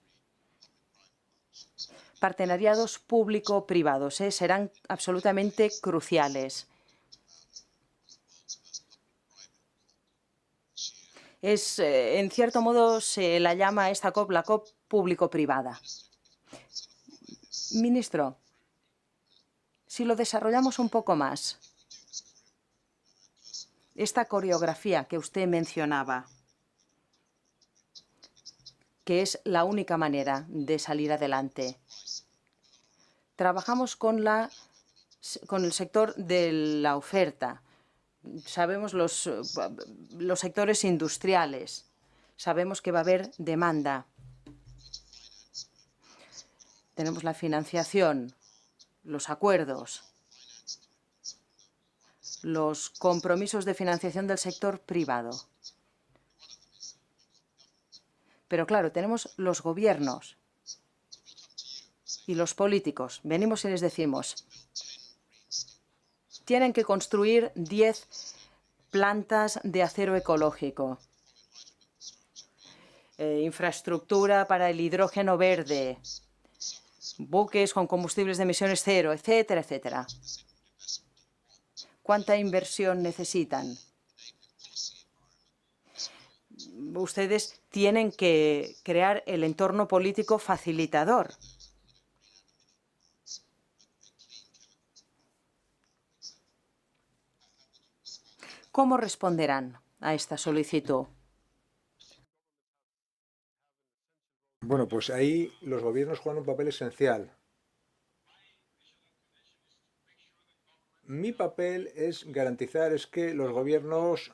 Partenariados público-privados serán absolutamente cruciales. En cierto modo, se la llama a esta COP la COP público-privada. Ministro, si lo desarrollamos un poco más, esta coreografía que usted mencionaba, que es la única manera de salir adelante. Trabajamos con el sector de la oferta. Sabemos los sectores industriales. Sabemos que va a haber demanda. Tenemos la financiación, los acuerdos, los compromisos de financiación del sector privado. Pero claro, tenemos los gobiernos y los políticos. Venimos y les decimos, tienen que construir 10 plantas de acero ecológico, infraestructura para el hidrógeno verde, buques con combustibles de emisiones cero, etcétera, etcétera. ¿Cuánta inversión necesitan? Ustedes tienen que crear el entorno político facilitador. ¿Cómo responderán a esta solicitud? Bueno, pues ahí los gobiernos juegan un papel esencial. Mi papel es garantizar que los gobiernos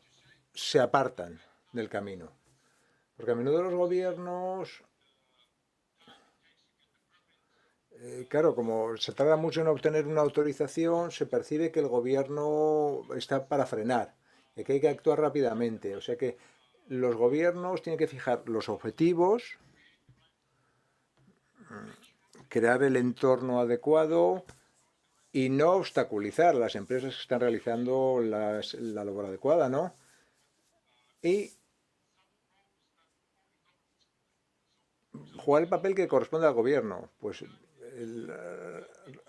se apartan del camino. Porque a menudo los gobiernos, claro, como se tarda mucho en obtener una autorización, se percibe que el gobierno está para frenar y que hay que actuar rápidamente. O sea que los gobiernos tienen que fijar los objetivos, crear el entorno adecuado y no obstaculizar a las empresas que están realizando la labor adecuada, ¿no? Y jugar el papel que corresponde al gobierno, pues el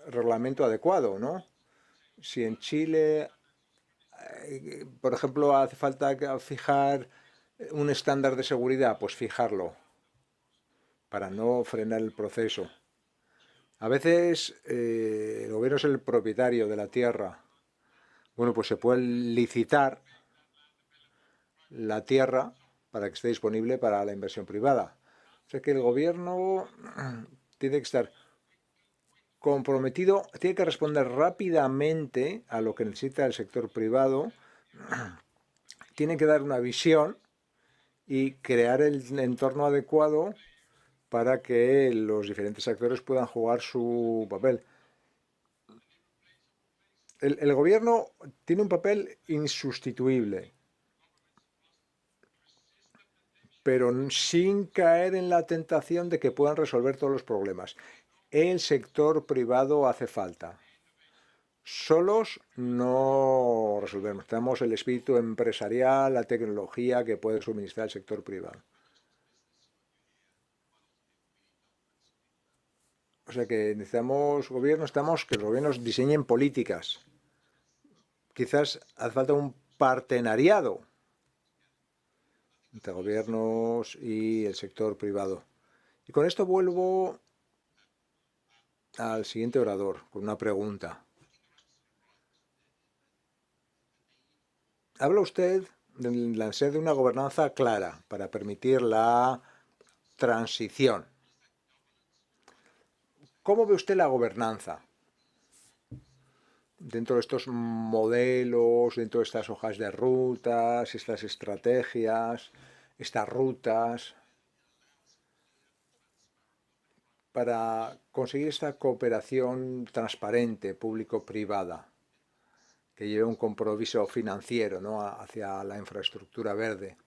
reglamento adecuado, ¿no? Si en Chile, por ejemplo, hace falta fijar un estándar de seguridad, pues fijarlo para no frenar el proceso. A veces el gobierno es el propietario de la tierra. Bueno, pues se puede licitar la tierra para que esté disponible para la inversión privada. O sea que el gobierno tiene que estar comprometido, tiene que responder rápidamente a lo que necesita el sector privado, tiene que dar una visión y crear el entorno adecuado para que los diferentes actores puedan jugar su papel. El gobierno tiene un papel insustituible, pero sin caer en la tentación de que puedan resolver todos los problemas. El sector privado hace falta. Solos no resolvemos. Tenemos el espíritu empresarial, la tecnología que puede suministrar el sector privado. O sea que necesitamos gobiernos, que los gobiernos diseñen políticas. Quizás hace falta un partenariado entre gobiernos y el sector privado. Y con esto vuelvo al siguiente orador, con una pregunta. Habla usted del necesidad de una gobernanza clara para permitir la transición. ¿Cómo ve usted la gobernanza dentro de estos modelos, dentro de estas hojas de rutas, estas estrategias, estas rutas, para conseguir esta cooperación transparente, público-privada, que lleve un compromiso financiero, ¿no?, hacia la infraestructura verde?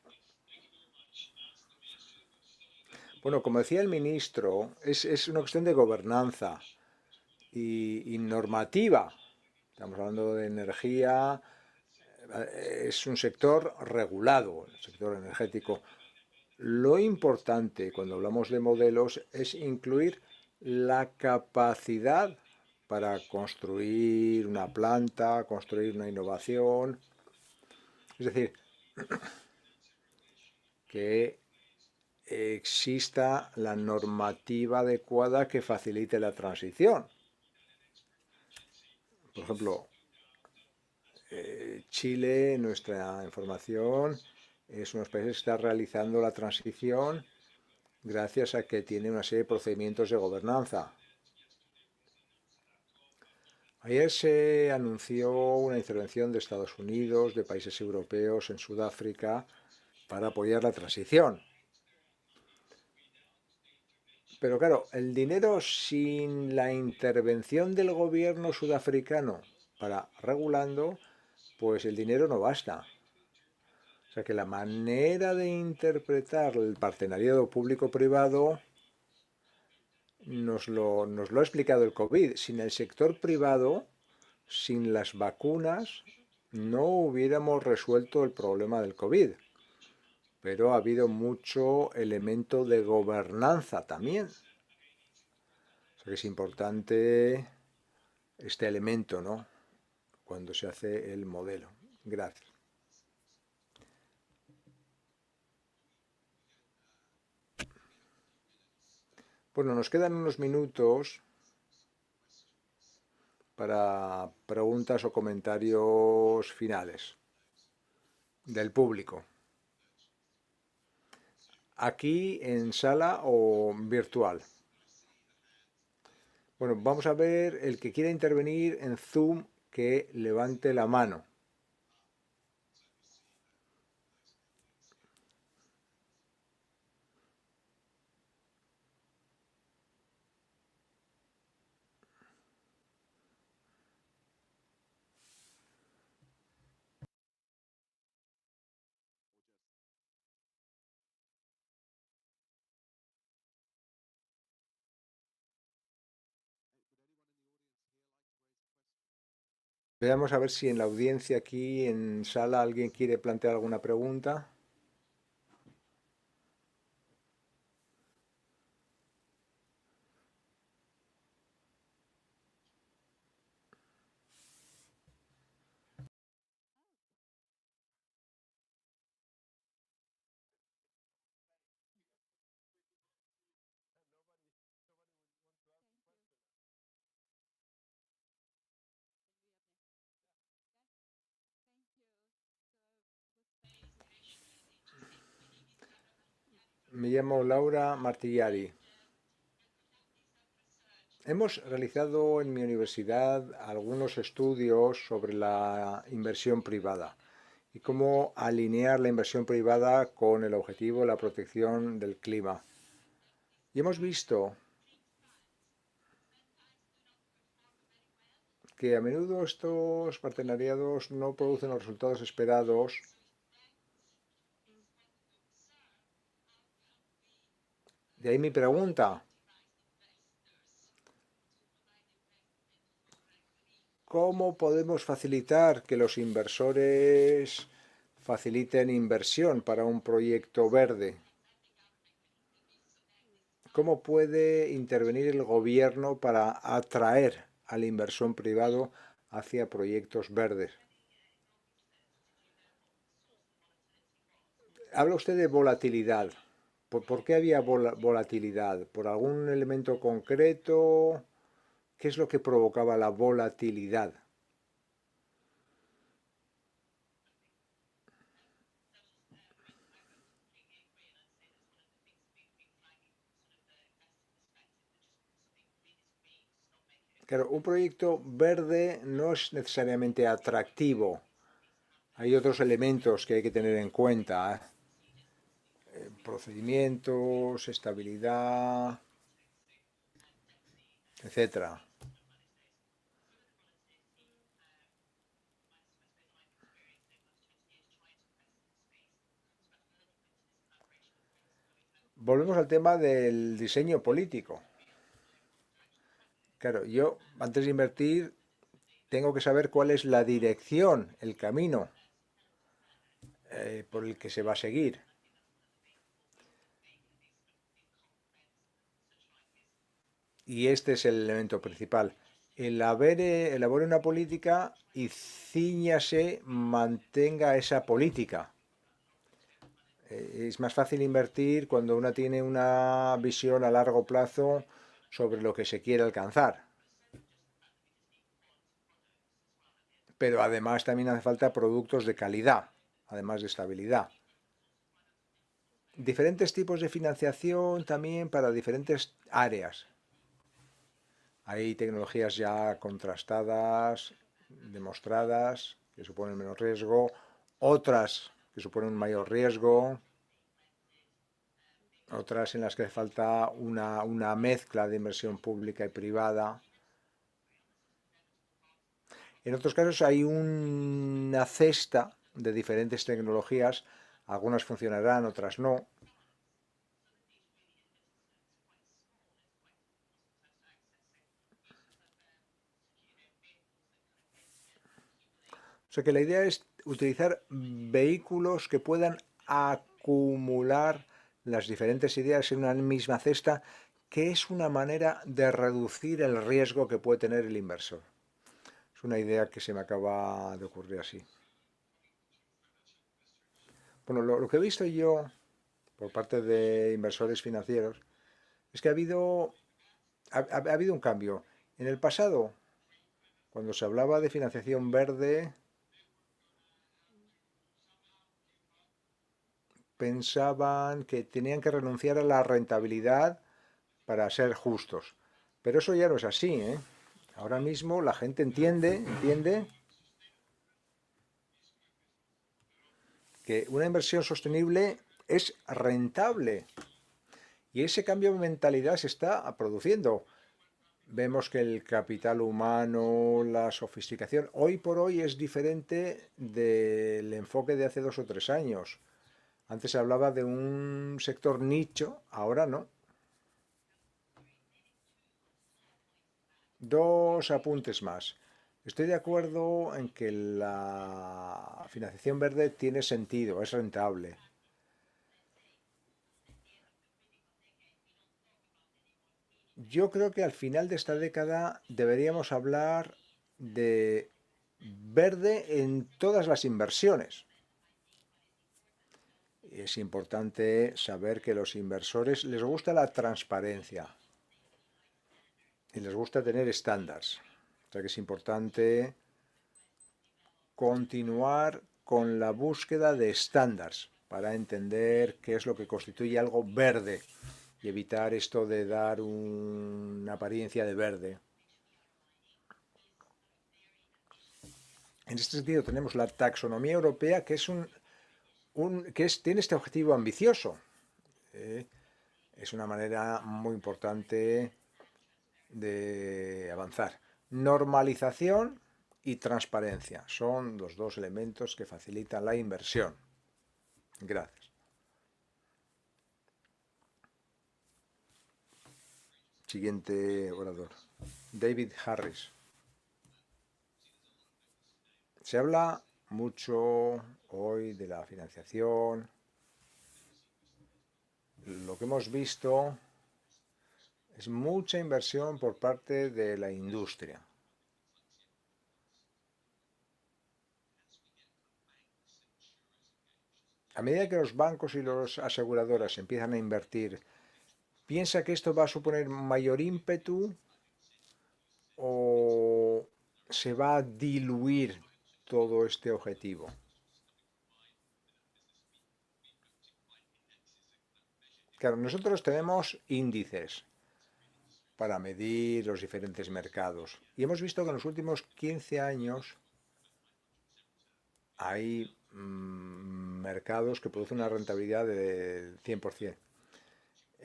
Bueno, como decía el ministro, es una cuestión de gobernanza y normativa. Estamos hablando de energía, es un sector regulado, el sector energético. Lo importante cuando hablamos de modelos es incluir la capacidad para construir una planta, construir una innovación. Es decir, que exista la normativa adecuada que facilite la transición. Por ejemplo, Chile, en nuestra información, es uno de los países que está realizando la transición gracias a que tiene una serie de procedimientos de gobernanza. Ayer se anunció una intervención de Estados Unidos, de países europeos en Sudáfrica, para apoyar la transición. Pero claro, el dinero sin la intervención del gobierno sudafricano para regulando, pues el dinero no basta. O sea que la manera de interpretar el partenariado público-privado nos lo ha explicado el COVID. Sin el sector privado, sin las vacunas, no hubiéramos resuelto el problema del COVID. Pero ha habido mucho elemento de gobernanza también. O sea que es importante este elemento, ¿no? Cuando se hace el modelo. Gracias. Bueno, nos quedan unos minutos para preguntas o comentarios finales del público. Aquí en sala o virtual. Bueno, vamos a ver el que quiera intervenir en Zoom que levante la mano. Veamos a ver si en la audiencia aquí en sala alguien quiere plantear alguna pregunta. Me llamo Laura Martillari. Hemos realizado en mi universidad algunos estudios sobre la inversión privada y cómo alinear la inversión privada con el objetivo de la protección del clima. Y hemos visto que a menudo estos partenariados no producen los resultados esperados. De ahí mi pregunta. ¿Cómo podemos facilitar que los inversores faciliten inversión para un proyecto verde? ¿Cómo puede intervenir el gobierno para atraer al inversor privado hacia proyectos verdes? Habla usted de volatilidad. ¿Por qué había volatilidad? ¿Por algún elemento concreto? ¿Qué es lo que provocaba la volatilidad? Claro, un proyecto verde no es necesariamente atractivo. Hay otros elementos que hay que tener en cuenta. Procedimientos, estabilidad, etcétera. volvemos al tema del diseño político. Claro, yo antes de invertir tengo que saber cuál es la dirección, el camino por el que se va a seguir. Y este es el elemento principal. Elabore una política y cíñase, mantenga esa política. Es más fácil invertir cuando uno tiene una visión a largo plazo sobre lo que se quiere alcanzar. Pero además también hace falta productos de calidad, además de estabilidad. Diferentes tipos de financiación también para diferentes áreas. Hay tecnologías ya contrastadas, demostradas, que suponen menos riesgo, otras que suponen un mayor riesgo, otras en las que hace falta una mezcla de inversión pública y privada. En otros casos hay una cesta de diferentes tecnologías, algunas funcionarán, otras no. O sea que la idea es utilizar vehículos que puedan acumular las diferentes ideas en una misma cesta, que es una manera de reducir el riesgo que puede tener el inversor. Es una idea que se me acaba de ocurrir así. Bueno, lo que he visto yo por parte de inversores financieros es que ha habido un cambio. En el pasado, cuando se hablaba de financiación verde, pensaban que tenían que renunciar a la rentabilidad para ser justos. Pero eso ya no es así, ¿eh? Ahora mismo la gente entiende que una inversión sostenible es rentable. Y ese cambio de mentalidad se está produciendo. Vemos que el capital humano, la sofisticación, hoy por hoy es diferente del enfoque de hace 2 o 3 años. Antes se hablaba de un sector nicho, ahora no. 2 apuntes más. Estoy de acuerdo en que la financiación verde tiene sentido, es rentable. Yo creo que al final de esta década deberíamos hablar de verde en todas las inversiones. Es importante saber que a los inversores les gusta la transparencia y les gusta tener estándares. O sea que es importante continuar con la búsqueda de estándares para entender qué es lo que constituye algo verde y evitar esto de dar una apariencia de verde. En este sentido tenemos la taxonomía europea, que tiene este objetivo ambicioso. Es una manera muy importante de avanzar. Normalización y transparencia son los 2 elementos que facilitan la inversión. Gracias. Siguiente orador. David Harris. Se habla mucho hoy de la financiación. Lo que hemos visto es mucha inversión por parte de la industria. A medida que los bancos y las aseguradoras empiezan a invertir, ¿piensa que esto va a suponer mayor ímpetu o se va a diluir todo este objetivo? Claro, nosotros tenemos índices para medir los diferentes mercados y hemos visto que en los últimos 15 años hay mercados que producen una rentabilidad del 100%.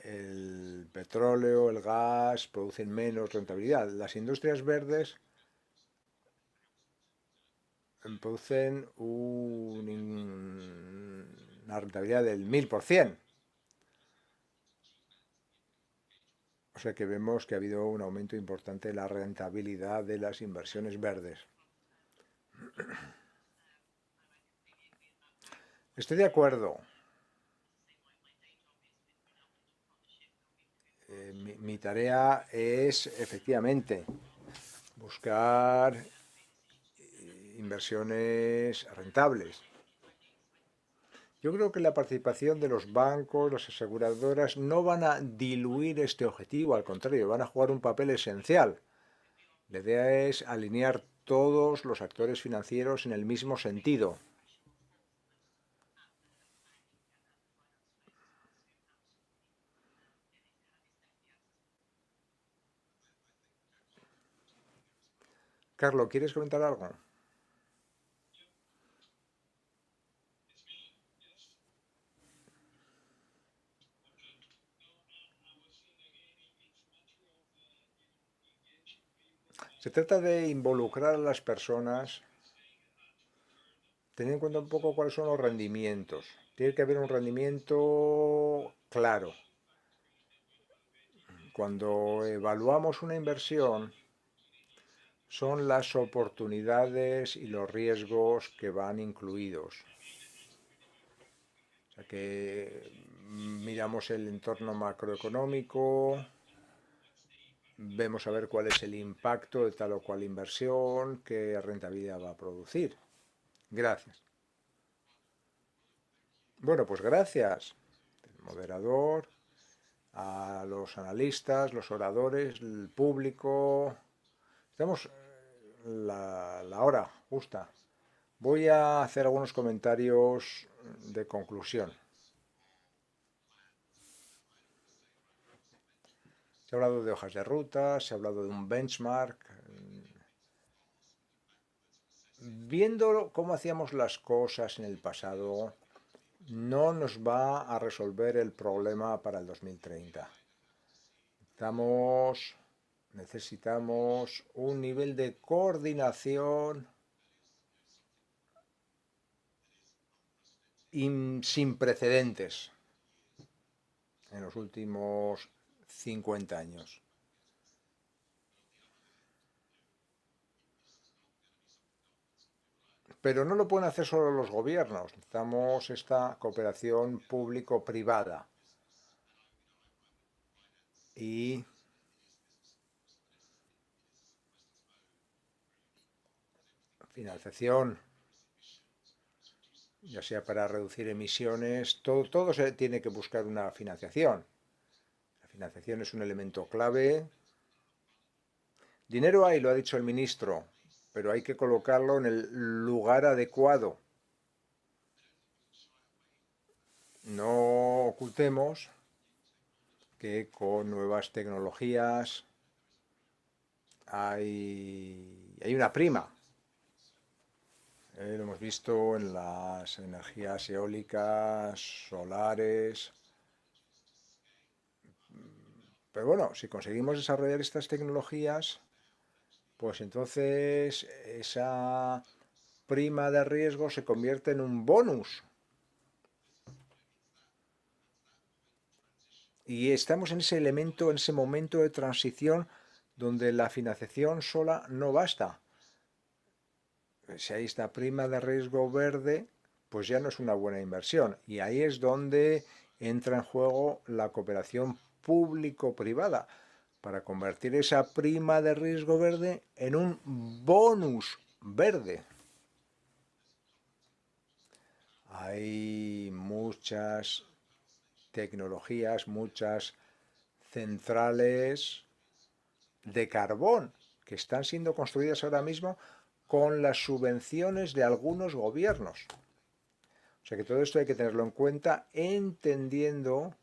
El petróleo, el gas producen menos rentabilidad. Las industrias verdes producen una rentabilidad del 1000%. O sea que vemos que ha habido un aumento importante de la rentabilidad de las inversiones verdes. Estoy de acuerdo. Mi tarea es efectivamente buscar inversiones rentables. Yo creo que la participación de los bancos, las aseguradoras, no van a diluir este objetivo, al contrario, van a jugar un papel esencial. La idea es alinear todos los actores financieros en el mismo sentido. Carlos, ¿quieres comentar algo? Se trata de involucrar a las personas, teniendo en cuenta un poco cuáles son los rendimientos. Tiene que haber un rendimiento claro. Cuando evaluamos una inversión, son las oportunidades y los riesgos que van incluidos. O sea que miramos el entorno macroeconómico, vemos a ver cuál es el impacto de tal o cual inversión, qué rentabilidad va a producir. Gracias. Bueno, pues gracias, el moderador, a los analistas, los oradores, el público. Estamos la hora justa. Voy a hacer algunos comentarios de conclusión. Se ha hablado de hojas de ruta, se ha hablado de un benchmark. Viendo cómo hacíamos las cosas en el pasado, no nos va a resolver el problema para el 2030. Necesitamos un nivel de coordinación sin precedentes en los últimos 50 años. Pero no lo pueden hacer solo los gobiernos, necesitamos esta cooperación público-privada. Y financiación, ya sea para reducir emisiones, todo se tiene que buscar una financiación. La financiación es un elemento clave. Dinero hay, lo ha dicho el ministro, pero hay que colocarlo en el lugar adecuado. No ocultemos que con nuevas tecnologías hay una prima. Lo hemos visto en las energías eólicas, solares. Pero bueno, si conseguimos desarrollar estas tecnologías, pues entonces esa prima de riesgo se convierte en un bonus. Y estamos en ese elemento, en ese momento de transición donde la financiación sola no basta. Si hay esta prima de riesgo verde, pues ya no es una buena inversión. Y ahí es donde entra en juego la cooperación público-privada, para convertir esa prima de riesgo verde en un bonus verde. Hay muchas tecnologías, muchas centrales de carbón que están siendo construidas ahora mismo con las subvenciones de algunos gobiernos. O sea que todo esto hay que tenerlo en cuenta, entendiendo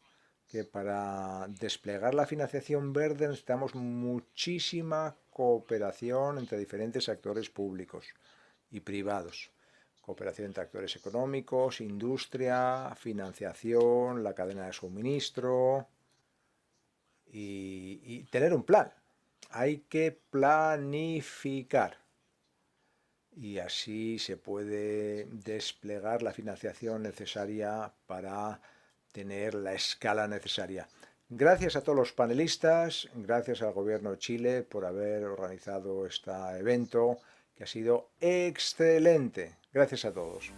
que para desplegar la financiación verde necesitamos muchísima cooperación entre diferentes actores públicos y privados. Cooperación entre actores económicos, industria, financiación, la cadena de suministro y tener un plan. Hay que planificar y así se puede desplegar la financiación necesaria para tener la escala necesaria. Gracias a todos los panelistas, gracias al Gobierno de Chile por haber organizado este evento, que ha sido excelente. Gracias a todos.